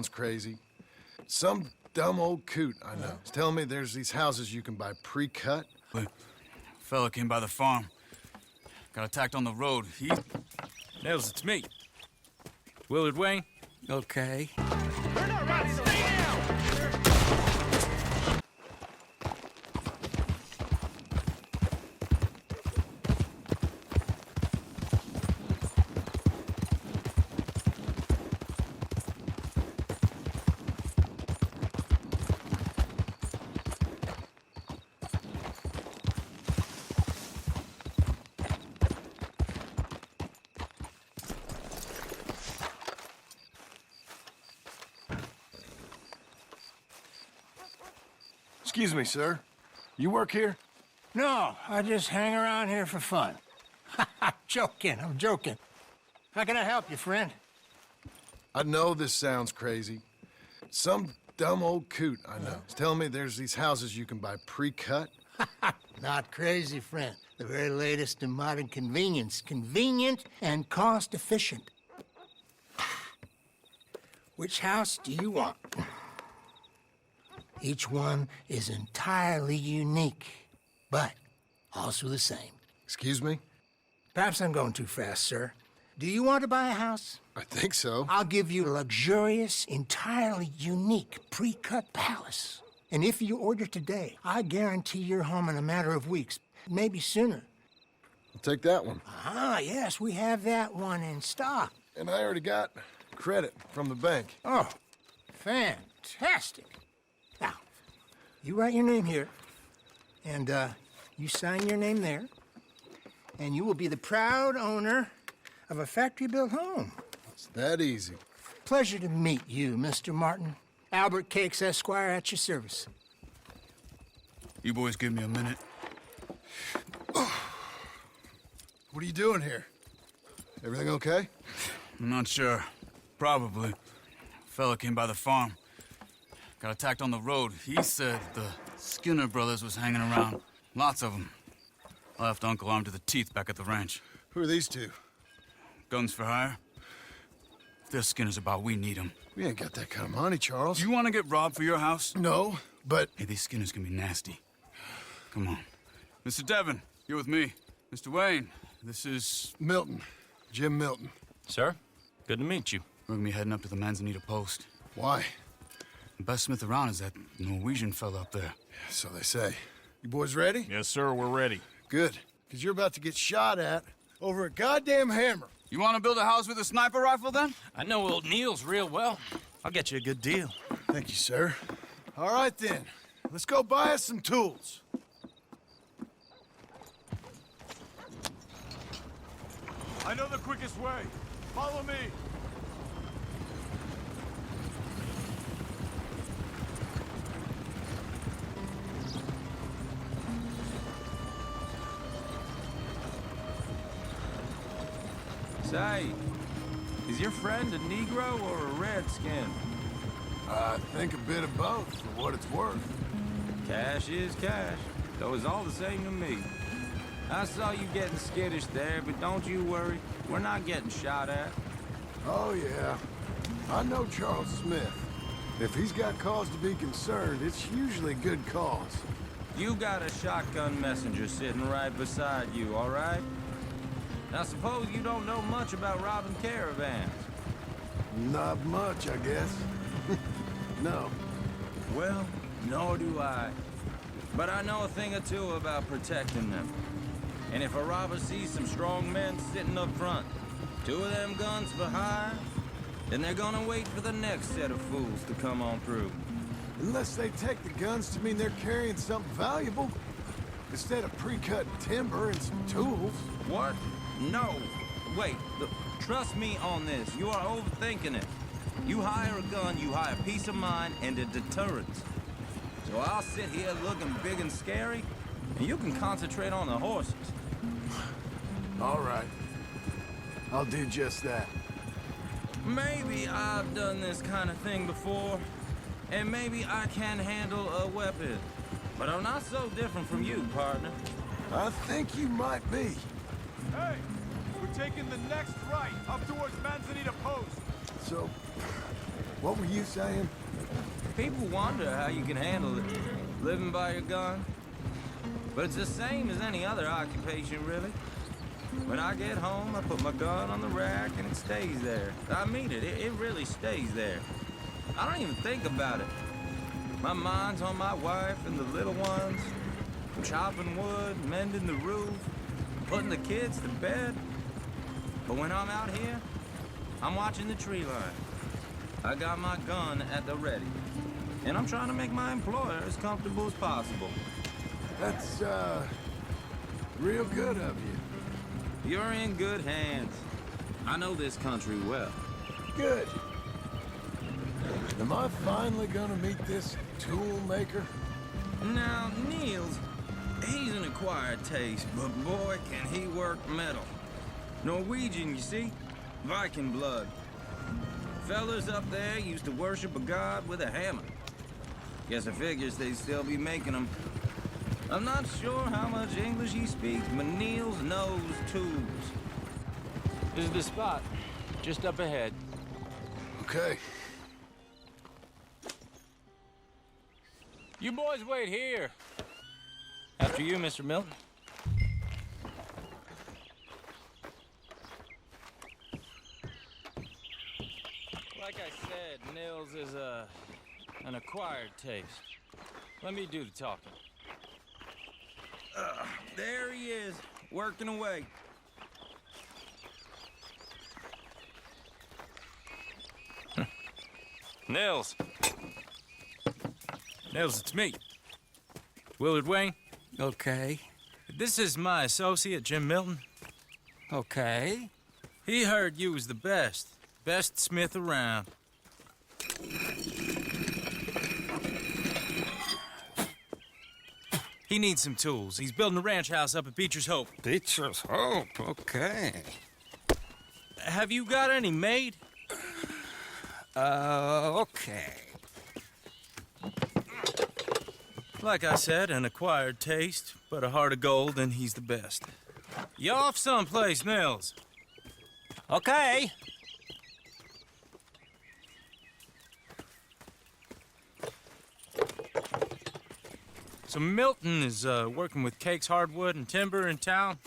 sounds crazy. Some dumb old coot I know is telling me there's these houses you can buy pre-cut. Fella came by the farm. Got attacked on the road. Nils, it's me. Willard Wayne. Okay. Turn around, stay down! Excuse me, sir. You work here? No, I just hang around here for fun. I'm joking. How can I help you, friend? I know this sounds crazy. Some dumb old coot I know is telling me there's these houses you can buy pre-cut. Not crazy, friend. The very latest in modern convenience. Convenient and cost-efficient. Which house do you want? Each one is entirely unique, but also the same. Excuse me? Perhaps I'm going too fast, sir. Do you want to buy a house? I think so. I'll give you a luxurious, entirely unique pre-cut palace. And if you order today, I guarantee you're home in a matter of weeks, maybe sooner. I'll take that one. Ah, yes, we have that one in stock. And I already got credit from the bank. Oh, fantastic. Now, you write your name here, and you sign your name there, and you will be the proud owner of a factory-built home. It's that easy. Pleasure to meet you, Mr. Martin. Albert Cakes, Esquire, at your service. You boys give me a minute. What are you doing here? Everything okay? I'm not sure. Probably. Fella came by the farm. Got attacked on the road. He said the Skinner brothers was hanging around. Lots of them. I left Uncle armed to the teeth back at the ranch. Who are these two? Guns for hire. If they're Skinner's about, we need them. We ain't got that kind of money, Charles. You want to get robbed for your house? No, but... Hey, these Skinners can be nasty. Come on. Mr. Devon, you're with me. Mr. Wayne, this is... Milton. Jim Milton. Sir, good to meet you. We're gonna be heading up to the Manzanita Post. Why? The best smith around is that Norwegian fella up there. So they say. You boys ready? Yes, sir, we're ready. Good. Because you're about to get shot at over a goddamn hammer. You want to build a house with a sniper rifle, then? I know old Nils real well. I'll get you a good deal. Thank you, sir. All right, then. Let's go buy us some tools. I know the quickest way. Follow me. Say, is your friend a Negro or a Redskin? I think a bit of both, for what it's worth. Cash is cash, though it's all the same to me. I saw you getting skittish there, but don't you worry. We're not getting shot at. Oh, yeah. I know Charles Smith. If he's got cause to be concerned, it's usually a good cause. You got a shotgun messenger sitting right beside you, all right? Now suppose you don't know much about robbing caravans. Not much, I guess. No. Well, nor do I. But I know a thing or two about protecting them. And if a robber sees some strong men sitting up front, 2 of them guns for hire, then they're gonna wait for the next set of fools to come on through. Unless they take the guns to mean they're carrying something valuable. Instead of pre-cut timber and some tools. What? No. Wait, look, trust me on this. You are overthinking it. You hire a gun, you hire peace of mind and a deterrence. So I'll sit here looking big and scary, and you can concentrate on the horses. All right. I'll do just that. Maybe I've done this kind of thing before, and maybe I can handle a weapon. But I'm not so different from you, partner. I think you might be. Hey, we're taking the next right up towards Manzanita Post. So, What were you saying? People wonder how you can handle it, living by your gun. But it's the same as any other occupation, really. When I get home, I put my gun on the rack and it stays there. I mean it, it really stays there. I don't even think about it. My mind's on my wife and the little ones. I'm chopping wood, mending the roof, putting the kids to bed. But when I'm out here, I'm watching the tree line. I got my gun at the ready. And I'm trying to make my employer as comfortable as possible. That's, real good of you. You're in good hands. I know this country well. Good. Am I finally gonna meet this toolmaker? Now, Nils, he's an acquired taste, but boy, can he work metal. Norwegian, you see? Viking blood. Fellas up there used to worship a god with a hammer. Guess I figures they'd still be making them. I'm not sure how much English he speaks, but Nils knows tools. This is the spot, just up ahead. Okay. You boys wait here. After you, Mr. Milton. Like I said, Nils is an acquired taste. Let me do the talking. There he is, working away. Nils. Nils, it's me. Willard Wayne. Okay. This is my associate, Jim Milton. Okay. He heard you was the best smith around. He needs some tools. He's building a ranch house up at Beecher's Hope. Beecher's Hope, okay. Have you got any made? Okay. Like I said, an acquired taste, but a heart of gold, and he's the best. You off someplace, Nils? Okay. So Milton is working with Cakes Hardwood and Timber in town.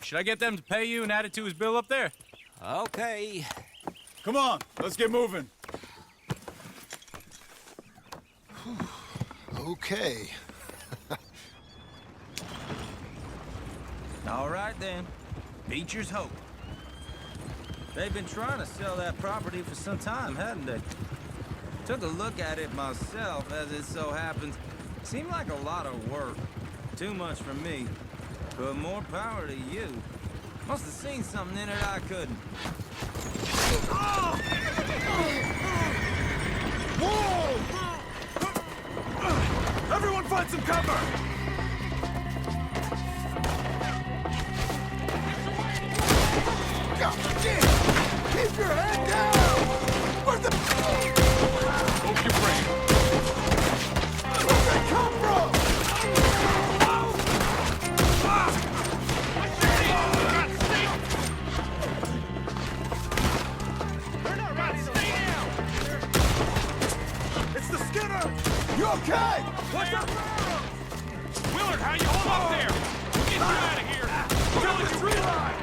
Should I get them to pay you and add it to his bill up there? Okay. Come on, let's get moving. Okay. All right then, Beecher's Hope. They've been trying to sell that property for some time, hadn't they? Took a look at it myself, as it so happens. Seemed like a lot of work. Too much for me. But more power to you. Must have seen something in it I couldn't. Whoa! Everyone find some cover! God damn! Keep your head down! Where's the... Hope you're brave. Where'd they come from? They're not ready to stay down! It's the Skinner! You okay? What's up? Willard, how you hold up there? We'll get you out of here! Kill the tree line!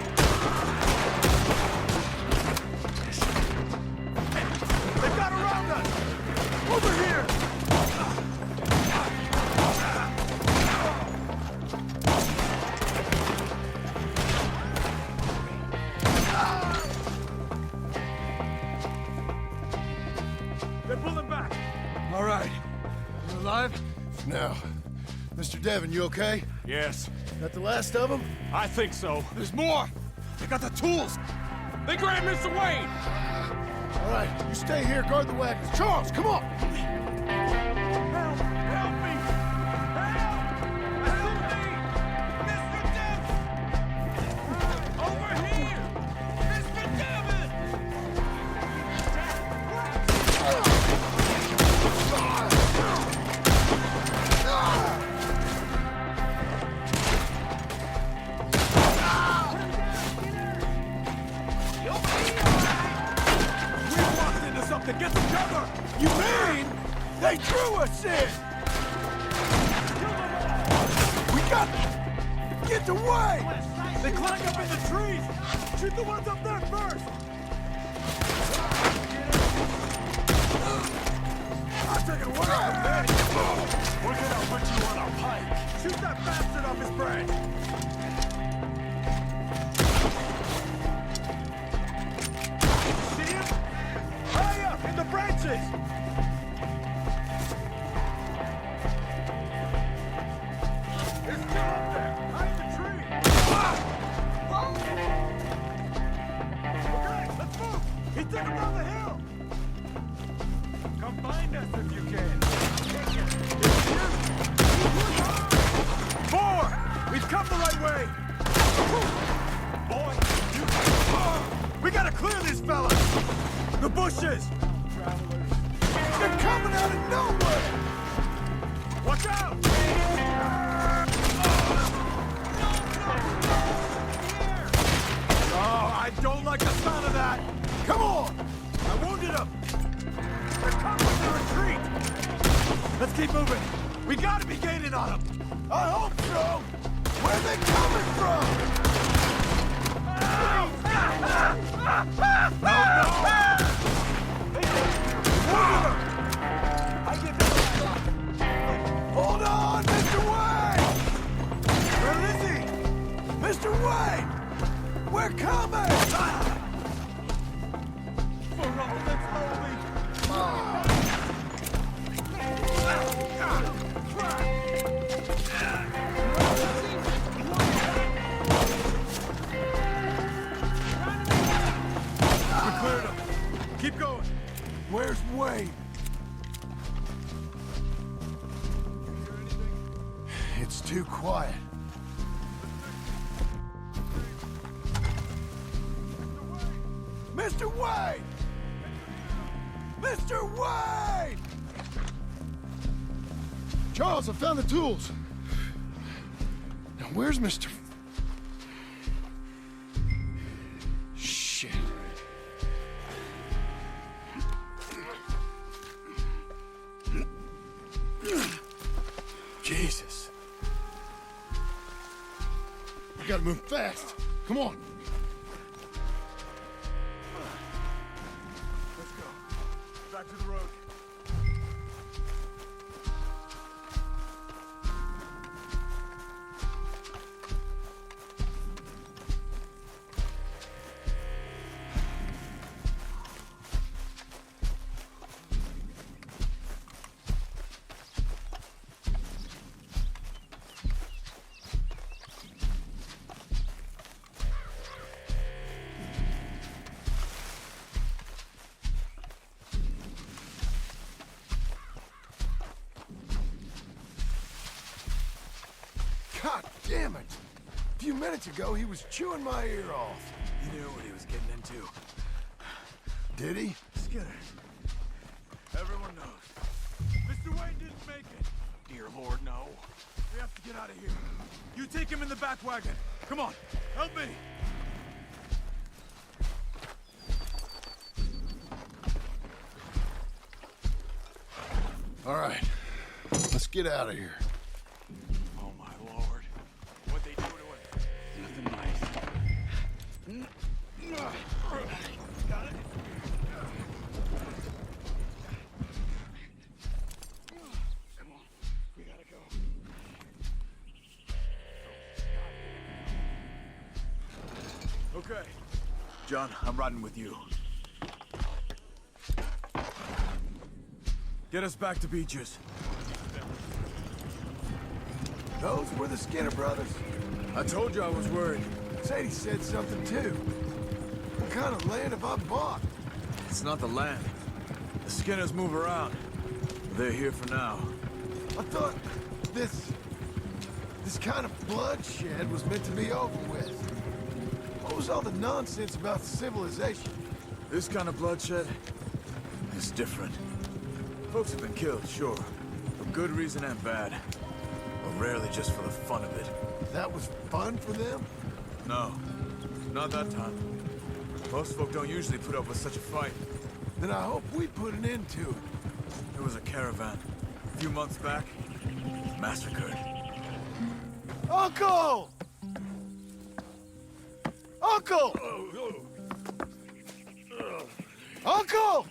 They've got around us! Over here! They're pulling back! All right. You alive? No. Mr. Devon, you okay? Yes, Got the last of them? I think so. There's more! They got the tools! They grabbed Mr. Wayne! All right, you stay here, guard the wagons. Charles, come on! Help! Help me! Help! Help me! Mr. Devon! Over here! Mr. Devon! We walked into some something! Get some cover! You mean they drew us in? We got... Get away! They climb up in the trees! Shoot the ones up there first! I'm taking a word from there! We're gonna put you on a pike! Shoot that bastard off his branch! See him? Hurry up! In the branches! There's two up there! Hide the tree! Okay, let's move! He took him down the hill! Come find us if you can! Four! We've come the right way! Boy, we gotta clear these fellas! The bushes! They're coming out of nowhere! Watch out! Oh, I don't like the sound of that! Come on! I wounded them! They're coming with their retreat! Let's keep moving! We gotta be gaining on them! I hope so! Where are they coming from? Hold on, Mr. Wayne! Where is he? Mr. Wayne! We're coming! For all that's holy! We cleared him. Keep going. Where's Wayne? It's too quiet. Mr. Wayne! Mr. Wayne! Charles, I found the tools. Now, where's Mr. Shit. Jesus. We gotta move fast. Come on. Let's go. Back to the road. God damn it! A few minutes ago, he was chewing my ear off. He knew what he was getting into. Did he? Skinner. Everyone knows. Mr. Wayne didn't make it. Dear Lord, no. We have to get out of here. You take him in the back wagon. Come on, help me. All right. Let's get out of here. Oh, my Lord. What they do to him? Nothing nice. Got it? Come on. We gotta go. Okay. John, I'm riding with you. Get us back to Beecher's. Those were the Skinner brothers. I told you I was worried. Sadie said something too. What kind of land have I bought? It's not the land. The Skinners move around. They're here for now. I thought this kind of bloodshed was meant to be over with. What was all the nonsense about civilization? This kind of bloodshed is different. Folks have been killed, sure. For good reason and bad. But rarely just for the fun of it. That was fun for them? No, not that time. Most folk don't usually put up with such a fight. then I hope we put an end to it. There was a caravan a few months back. Massacred. Uncle! Uncle! Uncle!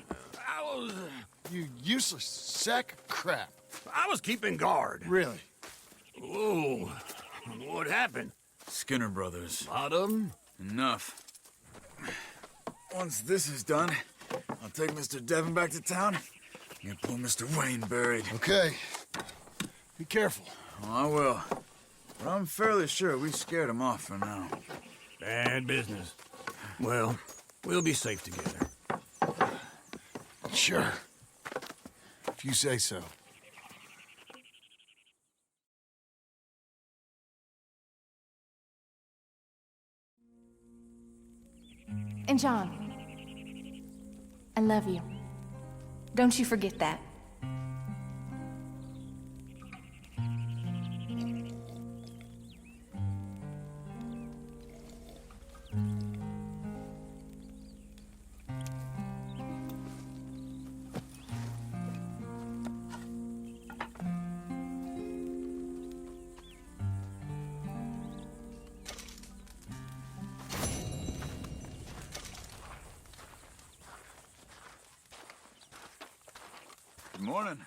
You useless sack of crap. I was keeping guard. Really? Whoa. What happened? Skinner brothers. Lot of them? Enough. Once this is done, I'll take Mr. Devon back to town and get poor Mr. Wayne buried. Okay. Be careful. Oh, I will. But I'm fairly sure we scared him off for now. Bad business. Well, we'll be safe together. Sure. If you say so. And John, I love you. Don't you forget that. Good morning.